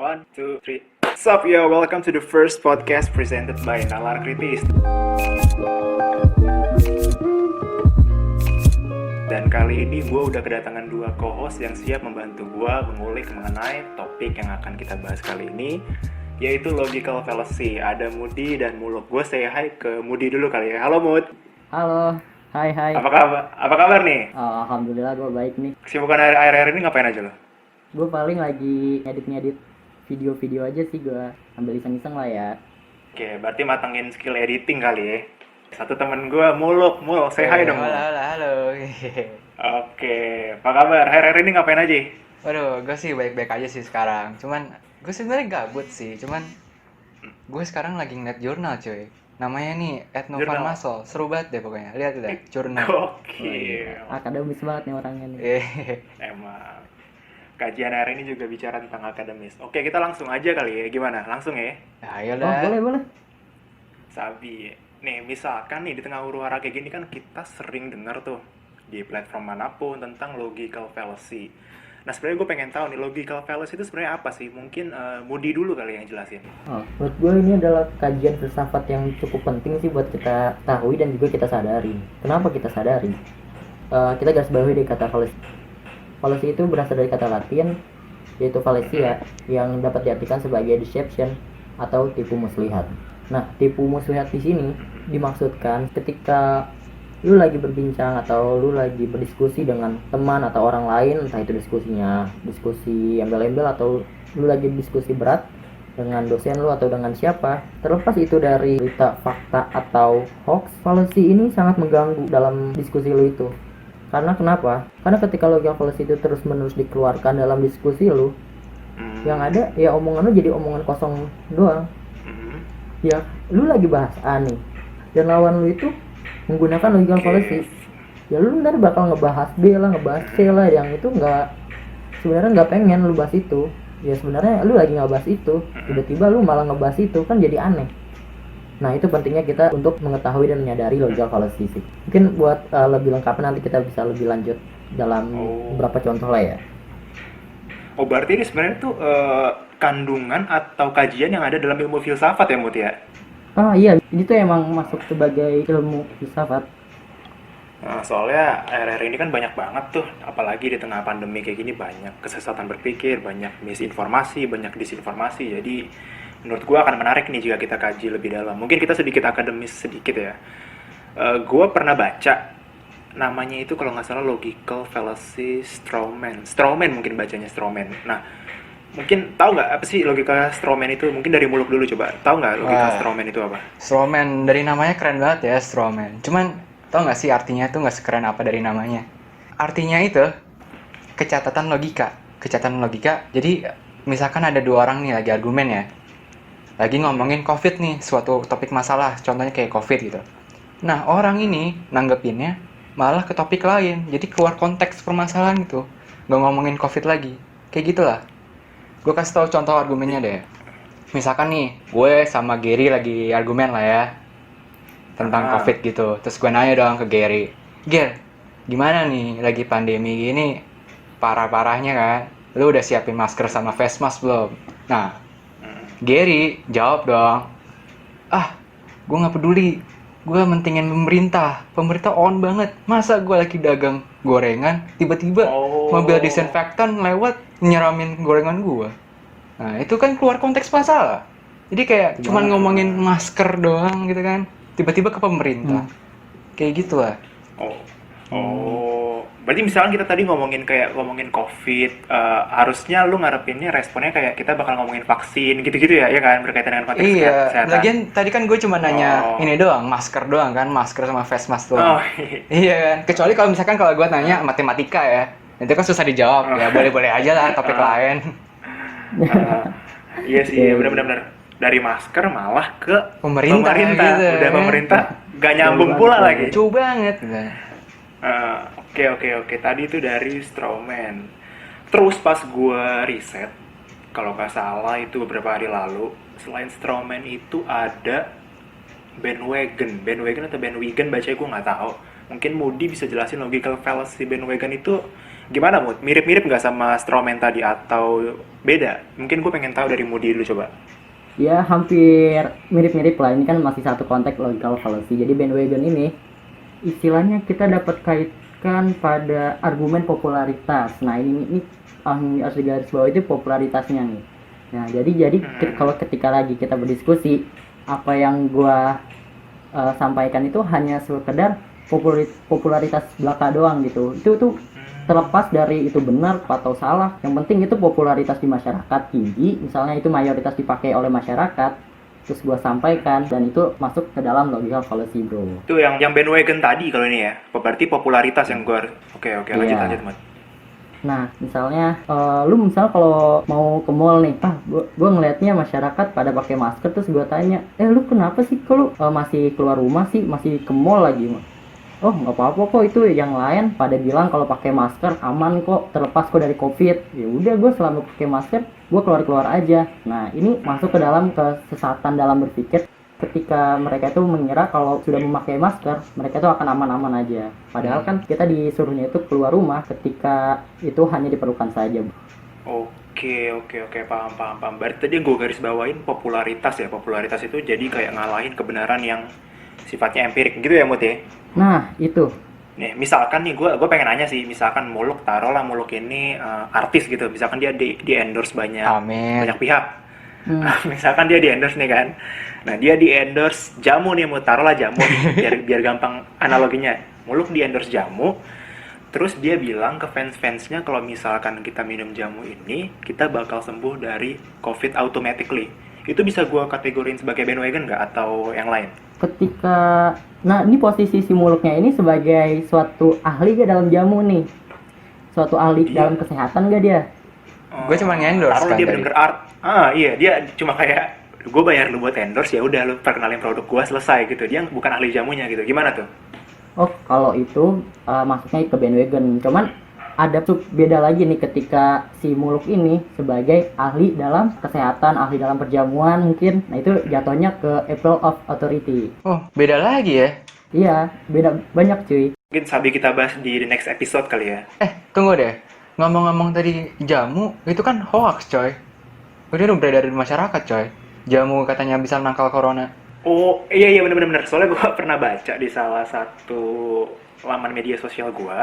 One, two, three. What's up, yo? Welcome to the first podcast presented by Nalar Kritis. Dan kali ini gue udah kedatangan dua co-host yang siap membantu gue mengulik mengenai topik yang akan kita bahas kali ini, yaitu logical fallacy. Ada Mudi dan Muluk. Gue say hi ke Mudi dulu kali ya. Halo Mud. Halo, hai. Apa kabar nih? Oh, alhamdulillah gue baik nih. Kesibukan akhir-akhir ini ngapain aja lo? Gue paling lagi ngedit video-video aja sih, gue ambil iseng-iseng lah ya. Oke, berarti matengin skill editing kali ya. Satu temen gue, Muluk, say hi dong. Halo. Oke, apa kabar? Akhir-akhir ini ngapain aja? Waduh, gue sih baik-baik aja sih sekarang. Cuman, gue sebenarnya gabut sih. Cuman, gue sekarang lagi ngeliat jurnal cuy. Namanya nih, Etnofarmasol. Seru banget deh pokoknya. Lihat deh, jurnal. Oke. Akademis banget nih orangnya nih. Emang. Kajian hari ini juga bicara tentang akademis. Oke, kita langsung aja kali ya. Gimana? Langsung ya? Ayo Oh, lah. boleh. Sabi. Nih, misalkan nih di tengah huru-hara kayak gini kan kita sering dengar tuh di platform manapun tentang logical fallacy. Nah, sebenarnya gue pengen tahu nih logical fallacy itu sebenarnya apa sih? Mungkin Mudi dulu kali yang jelasin. Oh, menurut gue ini adalah kajian filsafat yang cukup penting sih buat kita tahui dan juga kita sadari. Kenapa kita sadari? Kita garis bawahi dari kata fallacy. Fallacy itu berasal dari kata Latin, yaitu fallacia, yang dapat diartikan sebagai deception atau tipu muslihat. Nah, tipu muslihat di sini dimaksudkan ketika lu lagi berbincang atau lu lagi berdiskusi dengan teman atau orang lain, entah itu diskusi embel-embel atau lu lagi diskusi berat dengan dosen lu atau dengan siapa, terlepas itu dari berita, fakta atau hoax, fallacy ini sangat mengganggu dalam diskusi lu itu. Karena kenapa? Karena ketika logical fallacy itu terus-menerus dikeluarkan dalam diskusi lu, yang ada ya omongan lu jadi omongan kosong doang. Ya, lu lagi bahas A nih, dan lawan lu itu menggunakan logical fallacy. Ya lu ntar bakal ngebahas B lah, ngebahas C lah, yang itu sebenarnya nggak pengen lu bahas itu. Ya sebenarnya lu lagi ngebahas itu, tiba-tiba lu malah ngebahas itu, kan jadi aneh. Nah, itu pentingnya kita untuk mengetahui dan menyadari logical fallacy sih. Mungkin buat lebih lengkapnya nanti kita bisa lebih lanjut dalam beberapa contoh lah ya. Oh, berarti ini sebenarnya tuh kandungan atau kajian yang ada dalam ilmu filsafat ya, Mut ya? Ah iya, ini tuh emang masuk sebagai ilmu filsafat. Nah, soalnya akhir-akhir ini kan banyak banget tuh, apalagi di tengah pandemi kayak gini banyak kesesatan berpikir, banyak misinformasi, banyak disinformasi. Jadi menurut gue akan menarik nih jika kita kaji lebih dalam. Mungkin kita sedikit akademis sedikit ya. Gue pernah baca namanya itu kalau nggak salah logical fallacy strawman. Strawman mungkin bacanya strawman. Nah, mungkin tahu nggak apa sih logika strawman itu? Mungkin dari Muluk dulu coba. Tahu nggak logika strawman itu apa? Strawman, dari namanya keren banget ya, strawman. Cuman, tau nggak sih artinya tuh nggak sekeren apa dari namanya? Artinya itu, kecatatan logika. Jadi, misalkan ada dua orang nih lagi argumen ya. Lagi ngomongin COVID nih, suatu topik masalah, contohnya kayak COVID gitu. Nah, orang ini nanggepinnya malah ke topik lain, jadi keluar konteks permasalahan gitu. Nggak ngomongin COVID lagi, kayak gitulah. Gue kasih tau contoh argumennya deh. Misalkan nih, gue sama Gary lagi argumen lah ya, tentang COVID gitu. Terus gue nanya dong ke Gary, Ger, gimana nih lagi pandemi gini, parah-parahnya kan? Lu udah siapin masker sama face mask belum? Nah, Gary jawab dong, gue nggak peduli, gue mentingin pemerintah on banget. Masa gue lagi dagang gorengan, tiba-tiba mobil disinfektan lewat nyeramin gorengan gue. Nah itu kan keluar konteks masalah. Jadi kayak cuman ngomongin masker doang gitu kan, tiba-tiba ke pemerintah, kayak gitu lah. Berarti misalkan kita tadi ngomongin COVID, harusnya lu ngarepinnya responnya kayak kita bakal ngomongin vaksin gitu-gitu ya kan, berkaitan dengan konteks kesehatan. Iya, lagian tadi kan gue cuma nanya ini doang, masker doang kan, masker sama face mask doang. Iya kan, kecuali kalau misalkan kalau gue nanya matematika ya, itu kan susah dijawab, ya boleh-boleh aja lah topik lain. Iya sih, benar-benar dari masker malah ke pemerintah gitu, udah kan? Pemerintah gak nyambung pula lagi. Jauh banget. Oke. Tadi itu dari strawman. Terus pas gue riset, kalau nggak salah itu beberapa hari lalu, selain strawman itu ada bandwagon atau bandwagon bacanya gue nggak tahu. Mungkin Mudi bisa jelasin logical fallacy bandwagon itu Gimana Mut? Mirip-mirip nggak sama strawman tadi atau beda? Mungkin gue pengen tahu dari Moody dulu coba. Ya hampir mirip-mirip lah, ini kan masih satu konteks logical fallacy. Jadi bandwagon ini istilahnya kita dapat kaitkan pada argumen popularitas. Nah ini yang harus digaris bawah itu popularitasnya nih. Nah jadi kalau ketika lagi kita berdiskusi, apa yang gua sampaikan itu hanya sekedar popularitas belaka doang gitu. Itu tuh terlepas dari itu benar atau salah, yang penting itu popularitas di masyarakat tinggi, misalnya itu mayoritas dipakai oleh masyarakat, terus gua sampaikan, dan itu masuk ke dalam logical fallacy, bro. Itu yang bandwagon tadi kalau ini ya. Berarti popularitas yang gue. Oke, lanjut Iya. lanjut Mut. Nah misalnya lu misal kalau mau ke mall nih, gua ngelihatnya masyarakat pada pakai masker, terus gua tanya, lu kenapa sih kalau masih keluar rumah sih, masih ke mall lagi? Oh nggak apa-apa kok, itu yang lain pada bilang kalau pakai masker aman kok, terlepas kok dari covid. Ya udah, gue selama pakai masker gue keluar aja. Nah ini masuk ke dalam kesesatan dalam berpikir, ketika mereka itu mengira kalau sudah memakai masker mereka itu akan aman-aman aja, padahal kan kita disuruhnya itu keluar rumah ketika itu hanya diperlukan saja. Oke, paham. Berarti tadi yang gue garis bawain popularitas ya. Popularitas itu jadi kayak ngalahin kebenaran yang sifatnya empirik gitu ya Mut ya. Nah itu Nih, misalkan nih gue pengen nanya sih, misalkan Muluk, taruhlah Muluk ini artis gitu, misalkan dia di endorse Amin. banyak pihak. Misalkan dia di endorse nih kan. Nah, dia di endorse jamu nih, taruhlah jamu nih, biar gampang analoginya. Muluk di endorse jamu, terus dia bilang ke fans-fansnya kalau misalkan kita minum jamu ini, kita bakal sembuh dari COVID automatically. Itu bisa gue kategorin sebagai bandwagon nggak atau yang lain? ini posisi si Muluknya ini sebagai suatu ahli gak dalam jamu nih, suatu ahli dalam kesehatan gak dia? Gue cuma endorse Taruh kan dia tadi. bener-bener art. Iya, dia cuma kayak gue bayar lu buat endorse, ya udah lu perkenalin produk gue, selesai gitu. Dia bukan ahli jamunya gitu. Gimana tuh? Oh kalau itu masuknya ke bandwagon, cuman ada tuh beda lagi nih ketika si Muluk ini sebagai ahli dalam kesehatan, ahli dalam perjamuan mungkin. Nah itu jatuhnya ke apple of authority. Oh, beda lagi ya. Iya, beda banyak cuy. Mungkin sambil kita bahas di the next episode kali ya. Tunggu deh. Ngomong-ngomong tadi jamu, itu kan hoax, coy. Udah beredar di masyarakat, coy. Jamu katanya bisa menangkal corona. Oh iya bener. Soalnya gue pernah baca di salah satu laman media sosial gue,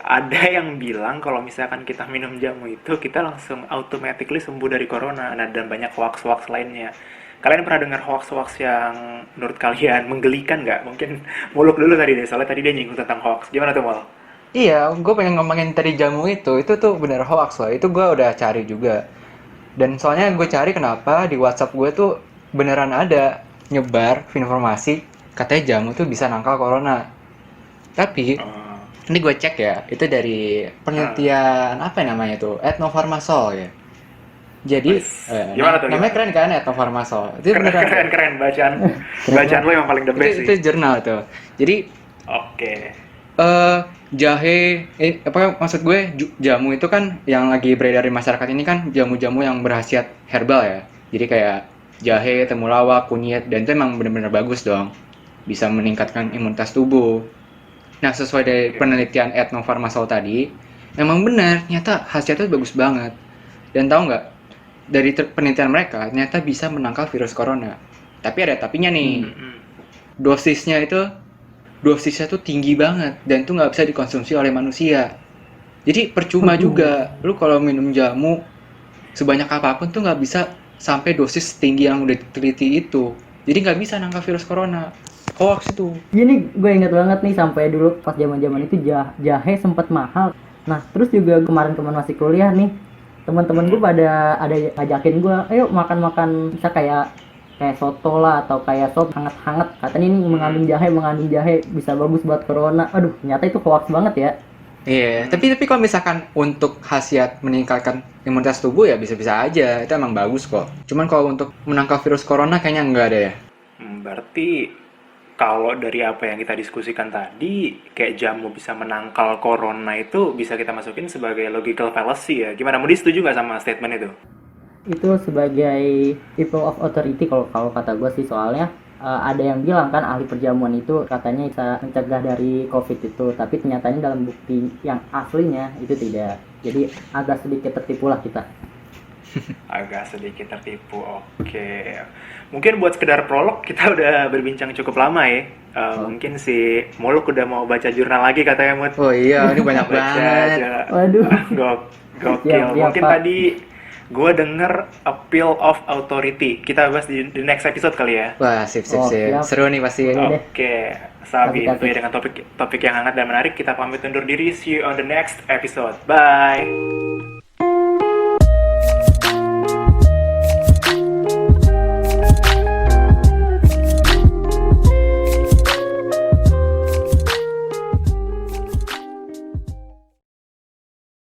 ada yang bilang kalau misalkan kita minum jamu itu kita langsung automatically sembuh dari corona. Nah, dan banyak hoax-hoax lainnya. Kalian pernah dengar hoax-hoax yang menurut kalian menggelikan nggak? Mungkin Muluk dulu tadi deh, soalnya tadi dia nyinggung tentang hoax. Gimana tuh, Mul? Iya, gue pengen ngomongin tadi jamu itu tuh bener hoax loh. Itu gue udah cari juga. Dan soalnya gue cari kenapa di WhatsApp gue tuh beneran ada nyebar informasi katanya jamu tuh bisa nangkal corona. Tapi ini gue cek ya, itu dari penelitian apa namanya tuh, Etnofarmasol ya. Jadi Gimana tuh, namanya gimana? keren kan, Etnofarmasol. Itu beneran Keren bacaan lo yang paling the best itu sih. jurnal tuh. Jadi Oke. jahe, maksud gue jamu itu kan yang lagi beredar di masyarakat ini kan jamu-jamu yang berkhasiat herbal ya. Jadi kayak jahe, temulawak, kunyit, dan itu emang bener-bener bagus dong. Bisa meningkatkan imunitas tubuh. Nah, sesuai dari penelitian Etnofarmasol tadi, memang benar, ternyata khasiatnya bagus banget. Dan tahu nggak, dari penelitian mereka, ternyata bisa menangkal virus corona. Tapi ada tapinya nih, dosisnya tuh tinggi banget, dan tuh nggak bisa dikonsumsi oleh manusia. Jadi percuma juga, lu kalau minum jamu sebanyak apapun tuh nggak bisa sampai dosis tinggi yang udah diteliti itu. Jadi nggak bisa nangkal virus corona. Hoax itu. Gini gue ingat banget nih, sampai dulu pas zaman itu jahe sempat mahal. Nah terus juga kemarin masih kuliah nih, teman-teman gue pada ada ngajakin gue, ayo makan bisa kayak soto lah atau kayak sop hangat-hangat, katanya ini mengandung jahe bisa bagus buat corona. Aduh ternyata itu hoax banget ya. Iya, tapi kalau misalkan untuk khasiat meningkatkan imunitas tubuh ya bisa-bisa aja, itu emang bagus kok. Cuman kalau untuk menangkal virus corona kayaknya enggak ada ya. Berarti kalau dari apa yang kita diskusikan tadi, kayak jamu bisa menangkal corona itu bisa kita masukin sebagai logical fallacy ya. Gimana, Mudi setuju nggak sama statement itu? Itu sebagai people of authority kalau kata gue sih, soalnya ada yang bilang kan ahli perjamuan itu katanya bisa mencegah dari COVID itu, tapi kenyataannya dalam bukti yang aslinya itu tidak. Jadi agak sedikit tertipu lah kita. Agak sedikit tertipu. Oke. Mungkin buat sekedar prolog kita udah berbincang cukup lama ya. Mungkin si Muluk udah mau baca jurnal lagi katanya, Mut. Oh iya, ini banyak Baca banget. aja. Waduh. Gokil. Siap, Mungkin Pak. tadi gue denger Appeal of Authority. Kita bahas di the next episode kali ya. Wah, sip, sip, Oh, sip. siap. Seru nih pasti. Boleh deh. Oke, Sabi, Kasih. tentunya dengan topik yang hangat dan menarik, kita pamit undur diri. See you on the next episode. Bye.